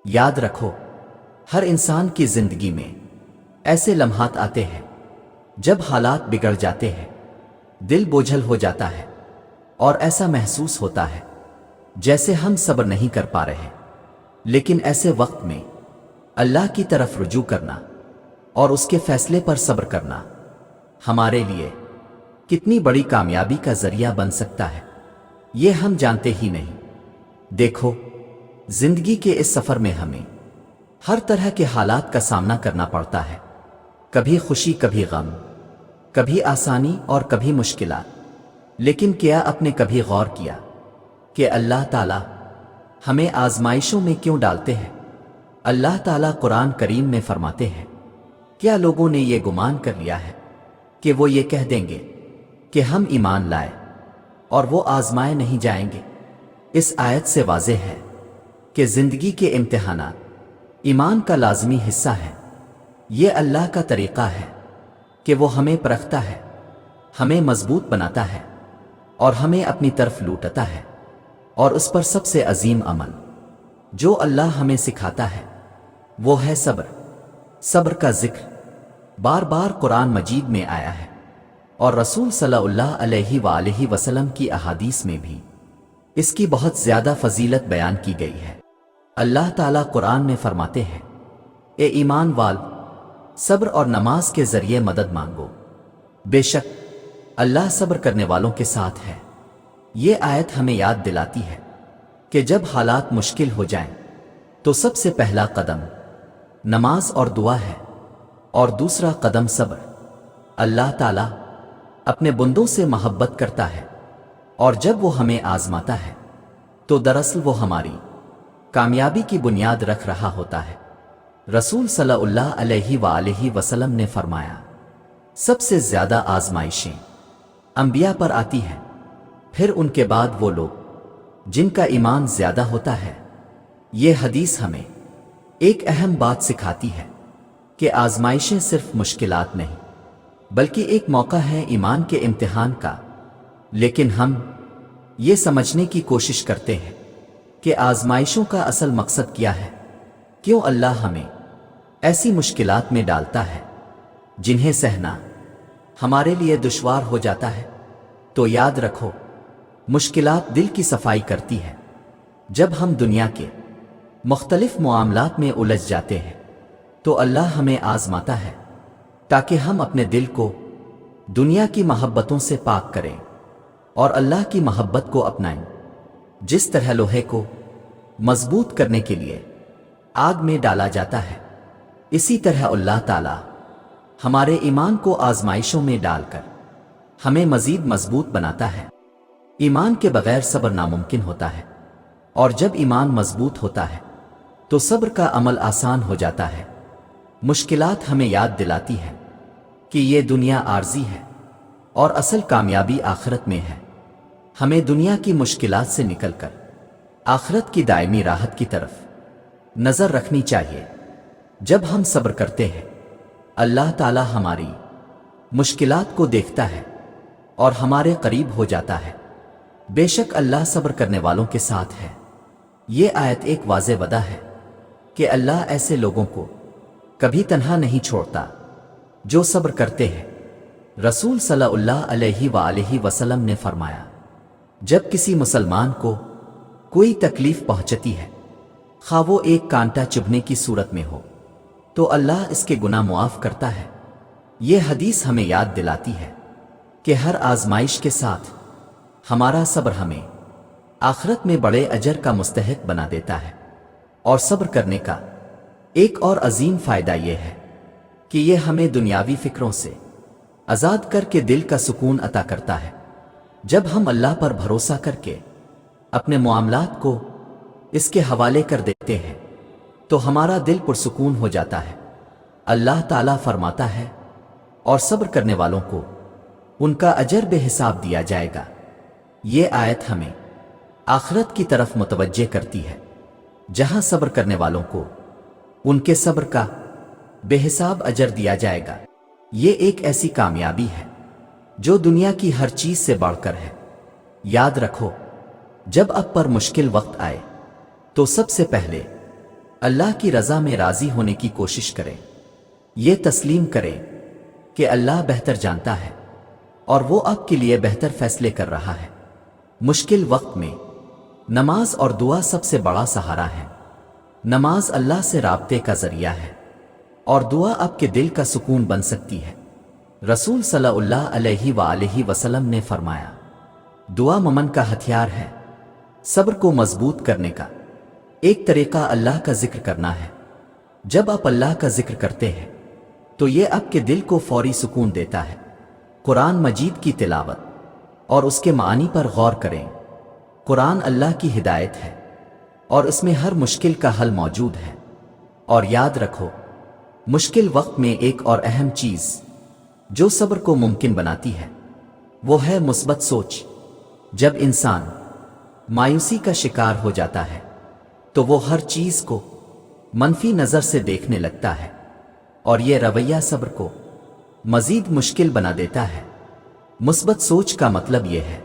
یاد رکھو، ہر انسان کی زندگی میں ایسے لمحات آتے ہیں جب حالات بگڑ جاتے ہیں، دل بوجھل ہو جاتا ہے اور ایسا محسوس ہوتا ہے جیسے ہم صبر نہیں کر پا رہے۔ لیکن ایسے وقت میں اللہ کی طرف رجوع کرنا اور اس کے فیصلے پر صبر کرنا ہمارے لیے کتنی بڑی کامیابی کا ذریعہ بن سکتا ہے، یہ ہم جانتے ہی نہیں۔ دیکھو، زندگی کے اس سفر میں ہمیں ہر طرح کے حالات کا سامنا کرنا پڑتا ہے، کبھی خوشی، کبھی غم، کبھی آسانی اور کبھی مشکلات۔ لیکن کیا آپ نے کبھی غور کیا کہ اللہ تعالیٰ ہمیں آزمائشوں میں کیوں ڈالتے ہیں؟ اللہ تعالیٰ قرآن کریم میں فرماتے ہیں، کیا لوگوں نے یہ گمان کر لیا ہے کہ وہ یہ کہہ دیں گے کہ ہم ایمان لائے اور وہ آزمائے نہیں جائیں گے؟ اس آیت سے واضح ہے کہ زندگی کے امتحانات ایمان کا لازمی حصہ ہے۔ یہ اللہ کا طریقہ ہے کہ وہ ہمیں پرکھتا ہے، ہمیں مضبوط بناتا ہے اور ہمیں اپنی طرف لوٹتا ہے۔ اور اس پر سب سے عظیم عمل جو اللہ ہمیں سکھاتا ہے وہ ہے صبر۔ صبر کا ذکر بار بار قرآن مجید میں آیا ہے اور رسول صلی اللہ علیہ وآلہ وسلم کی احادیث میں بھی اس کی بہت زیادہ فضیلت بیان کی گئی ہے۔ اللہ تعالیٰ قرآن میں فرماتے ہیں، اے ایمان والو، صبر اور نماز کے ذریعے مدد مانگو، بے شک اللہ صبر کرنے والوں کے ساتھ ہے۔ یہ آیت ہمیں یاد دلاتی ہے کہ جب حالات مشکل ہو جائیں تو سب سے پہلا قدم نماز اور دعا ہے اور دوسرا قدم صبر۔ اللہ تعالیٰ اپنے بندوں سے محبت کرتا ہے اور جب وہ ہمیں آزماتا ہے تو دراصل وہ ہماری کامیابی کی بنیاد رکھ رہا ہوتا ہے۔ رسول صلی اللہ علیہ وآلہ وسلم نے فرمایا، سب سے زیادہ آزمائشیں انبیاء پر آتی ہیں، پھر ان کے بعد وہ لوگ جن کا ایمان زیادہ ہوتا ہے۔ یہ حدیث ہمیں ایک اہم بات سکھاتی ہے کہ آزمائشیں صرف مشکلات نہیں بلکہ ایک موقع ہے ایمان کے امتحان کا۔ لیکن ہم یہ سمجھنے کی کوشش کرتے ہیں کہ آزمائشوں کا اصل مقصد کیا ہے، کیوں اللہ ہمیں ایسی مشکلات میں ڈالتا ہے جنہیں سہنا ہمارے لیے دشوار ہو جاتا ہے۔ تو یاد رکھو، مشکلات دل کی صفائی کرتی ہے۔ جب ہم دنیا کے مختلف معاملات میں الجھ جاتے ہیں تو اللہ ہمیں آزماتا ہے تاکہ ہم اپنے دل کو دنیا کی محبتوں سے پاک کریں اور اللہ کی محبت کو اپنائیں۔ جس طرح لوہے کو مضبوط کرنے کے لیے آگ میں ڈالا جاتا ہے، اسی طرح اللہ تعالیٰ ہمارے ایمان کو آزمائشوں میں ڈال کر ہمیں مزید مضبوط بناتا ہے۔ ایمان کے بغیر صبر ناممکن ہوتا ہے، اور جب ایمان مضبوط ہوتا ہے تو صبر کا عمل آسان ہو جاتا ہے۔ مشکلات ہمیں یاد دلاتی ہے کہ یہ دنیا عارضی ہے اور اصل کامیابی آخرت میں ہے۔ ہمیں دنیا کی مشکلات سے نکل کر آخرت کی دائمی راحت کی طرف نظر رکھنی چاہیے۔ جب ہم صبر کرتے ہیں، اللہ تعالیٰ ہماری مشکلات کو دیکھتا ہے اور ہمارے قریب ہو جاتا ہے۔ بے شک اللہ صبر کرنے والوں کے ساتھ ہے۔ یہ آیت ایک واضح وعدہ ہے کہ اللہ ایسے لوگوں کو کبھی تنہا نہیں چھوڑتا جو صبر کرتے ہیں۔ رسول صلی اللہ علیہ وآلہ وسلم نے فرمایا، جب کسی مسلمان کو کوئی تکلیف پہنچتی ہے، خواہ وہ ایک کانٹا چبھنے کی صورت میں ہو، تو اللہ اس کے گناہ معاف کرتا ہے۔ یہ حدیث ہمیں یاد دلاتی ہے کہ ہر آزمائش کے ساتھ ہمارا صبر ہمیں آخرت میں بڑے اجر کا مستحق بنا دیتا ہے۔ اور صبر کرنے کا ایک اور عظیم فائدہ یہ ہے کہ یہ ہمیں دنیاوی فکروں سے آزاد کر کے دل کا سکون عطا کرتا ہے۔ جب ہم اللہ پر بھروسہ کر کے اپنے معاملات کو اس کے حوالے کر دیتے ہیں تو ہمارا دل پرسکون ہو جاتا ہے۔ اللہ تعالیٰ فرماتا ہے، اور صبر کرنے والوں کو ان کا اجر بے حساب دیا جائے گا۔ یہ آیت ہمیں آخرت کی طرف متوجہ کرتی ہے، جہاں صبر کرنے والوں کو ان کے صبر کا بے حساب اجر دیا جائے گا۔ یہ ایک ایسی کامیابی ہے جو دنیا کی ہر چیز سے بڑھ کر ہے۔ یاد رکھو، جب آپ پر مشکل وقت آئے تو سب سے پہلے اللہ کی رضا میں راضی ہونے کی کوشش کریں، یہ تسلیم کریں کہ اللہ بہتر جانتا ہے اور وہ آپ کے لیے بہتر فیصلے کر رہا ہے۔ مشکل وقت میں نماز اور دعا سب سے بڑا سہارا ہے۔ نماز اللہ سے رابطے کا ذریعہ ہے اور دعا آپ کے دل کا سکون بن سکتی ہے۔ رسول صلی اللہ علیہ وآلہ وسلم نے فرمایا، دعا مومن کا ہتھیار ہے۔ صبر کو مضبوط کرنے کا ایک طریقہ اللہ کا ذکر کرنا ہے۔ جب آپ اللہ کا ذکر کرتے ہیں تو یہ آپ کے دل کو فوری سکون دیتا ہے۔ قرآن مجید کی تلاوت اور اس کے معانی پر غور کریں۔ قرآن اللہ کی ہدایت ہے اور اس میں ہر مشکل کا حل موجود ہے۔ اور یاد رکھو، مشکل وقت میں ایک اور اہم چیز جو صبر کو ممکن بناتی ہے وہ ہے مثبت سوچ۔ جب انسان مایوسی کا شکار ہو جاتا ہے تو وہ ہر چیز کو منفی نظر سے دیکھنے لگتا ہے، اور یہ رویہ صبر کو مزید مشکل بنا دیتا ہے۔ مثبت سوچ کا مطلب یہ ہے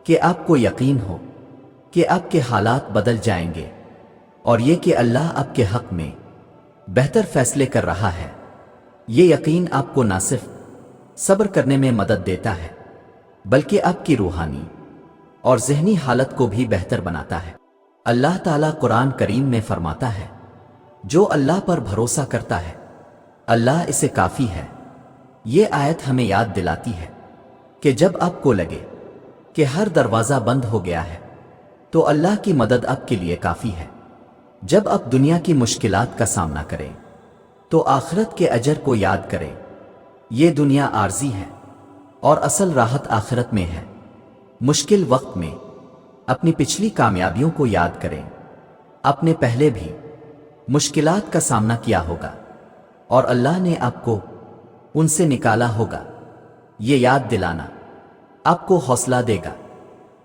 کہ آپ کو یقین ہو کہ آپ کے حالات بدل جائیں گے، اور یہ کہ اللہ آپ کے حق میں بہتر فیصلے کر رہا ہے۔ یہ یقین آپ کو نہ صرف صبر کرنے میں مدد دیتا ہے بلکہ آپ کی روحانی اور ذہنی حالت کو بھی بہتر بناتا ہے۔ اللہ تعالیٰ قرآن کریم میں فرماتا ہے، جو اللہ پر بھروسہ کرتا ہے اللہ اسے کافی ہے۔ یہ آیت ہمیں یاد دلاتی ہے کہ جب آپ کو لگے کہ ہر دروازہ بند ہو گیا ہے تو اللہ کی مدد آپ کے لیے کافی ہے۔ جب آپ دنیا کی مشکلات کا سامنا کریں تو آخرت کے اجر کو یاد کریں۔ یہ دنیا عارضی ہے اور اصل راحت آخرت میں ہے۔ مشکل وقت میں اپنی پچھلی کامیابیوں کو یاد کریں۔ آپ نے پہلے بھی مشکلات کا سامنا کیا ہوگا اور اللہ نے آپ کو ان سے نکالا ہوگا۔ یہ یاد دلانا آپ کو حوصلہ دے گا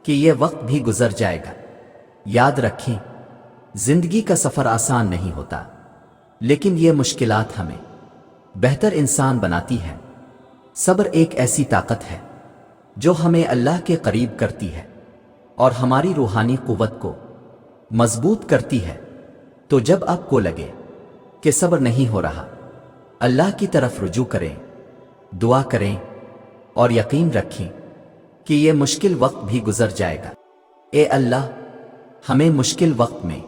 کہ یہ وقت بھی گزر جائے گا۔ یاد رکھیں، زندگی کا سفر آسان نہیں ہوتا، لیکن یہ مشکلات ہمیں بہتر انسان بناتی ہے۔ صبر ایک ایسی طاقت ہے جو ہمیں اللہ کے قریب کرتی ہے اور ہماری روحانی قوت کو مضبوط کرتی ہے۔ تو جب آپ کو لگے کہ صبر نہیں ہو رہا، اللہ کی طرف رجوع کریں، دعا کریں اور یقین رکھیں کہ یہ مشکل وقت بھی گزر جائے گا۔ اے اللہ، ہمیں مشکل وقت میں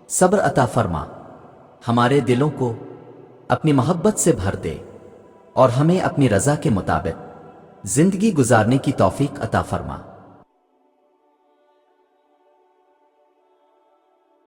صبر عطا فرما، ہمارے دلوں کو اپنی محبت سے بھر دے اور ہمیں اپنی رضا کے مطابق زندگی گزارنے کی توفیق عطا فرما۔